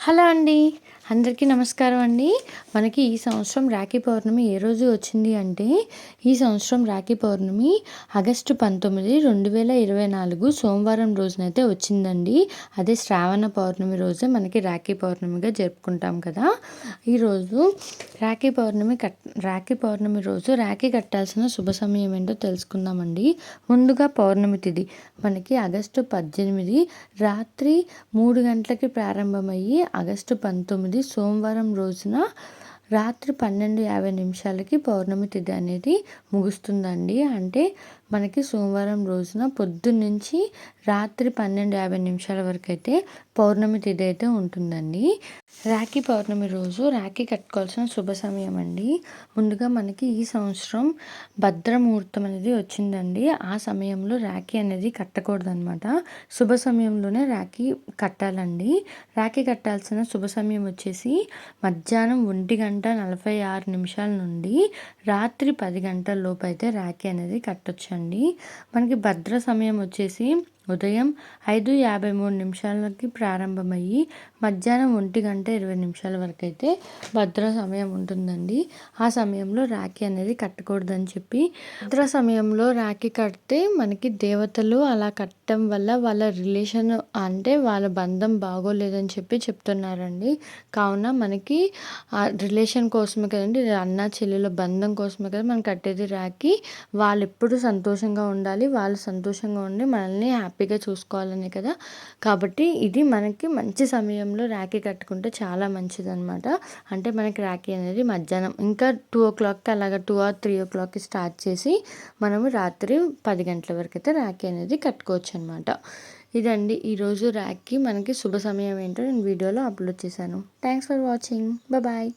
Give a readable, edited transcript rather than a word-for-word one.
Hello అండి. అందరికీ నమస్కారం అండి. మనకి ఈ సంవత్సరం రాఖీ పౌర్ణమి ఏ రోజు వచ్చింది అంటే, ఈ సంవత్సరం రాఖీ పౌర్ణమి ఆగస్టు 19, 2024 సోమవారం రోజునైతే వచ్చిందండి. అదే శ్రావణ పౌర్ణమి రోజే మనకి రాఖీ పౌర్ణమిగా జరుపుకుంటాం కదా! ఈరోజు రాఖీ పౌర్ణమి రోజు రాఖీ కట్టాల్సిన శుభ సమయం ఏంటో తెలుసుకుందామండి. ముందుగా పౌర్ణమి తిథి మనకి ఆగస్టు 18 రాత్రి 3 గంటలకి ప్రారంభమయ్యి ఆగస్టు 19 సోమవారం రోజున రాత్రి 12:50 పౌర్ణమి తిథి అనేది ముగుస్తుందండి. అంటే మనకి సోమవారం రోజున పొద్దున్నుంచి రాత్రి 12:50 వరకు అయితే పౌర్ణమి తిథి అయితే ఉంటుందండి. రాఖీ పౌర్ణమి రోజు రాఖీ కట్టుకోవాల్సిన శుభ సమయం అండి. ముందుగా మనకి ఈ సంవత్సరం భద్రముహూర్తం అనేది వచ్చిందండి. ఆ సమయంలో రాఖీ అనేది కట్టకూడదనమాట. శుభ సమయంలోనే రాఖీ కట్టాలండి. రాఖీ కట్టాల్సిన శుభ సమయం వచ్చేసి మధ్యాహ్నం 1:46 నుండి రాత్రి 10 గంటల లోపు అయితే రాఖీ అనేది కట్టొచ్చండి. మనకి భద్ర సమయం వచ్చేసి ఉదయం 5:53 ప్రారంభమయ్యి మధ్యాహ్నం 1:20 వరకు అయితే భద్ర సమయం ఉంటుందండి. ఆ సమయంలో రాఖీ అనేది కట్టకూడదని చెప్పి, భద్ర సమయంలో రాఖీ కడితే మనకి దేవతలు అలా కట్టడం వల్ల వాళ్ళ రిలేషన్ అంటే వాళ్ళ బంధం బాగోలేదని చెప్పి చెప్తున్నారండి. కావున మనకి ఆ రిలేషన్ కోసమే కదండి, అన్న చెల్లెల బంధం కోసమే కదా మనం కట్టేది రాఖీ. వాళ్ళు ఎప్పుడు సంతోషంగా ఉండాలి, వాళ్ళు సంతోషంగా ఉండి మనల్ని హ్యాపీగా చూసుకోవాలనే కదా. కాబట్టి ఇది మనకి మంచి సమయంలో రాఖీ కట్టుకుంటే చాలా మంచిదన్నమాట. అంటే మనకి రాఖీ అనేది మధ్యాహ్నం ఇంకా 2:00 అలాగా 2 or 3 స్టార్ట్ చేసి మనము రాత్రి 10 గంటల వరకు అయితే రాఖీ అనేది కట్టుకోవచ్చు అనమాట. ఇదండి ఈరోజు రాఖీ మనకి శుభ సమయం ఏంటో నేను వీడియోలో అప్లోడ్ చేశాను. Thanks for watching. బాయ్.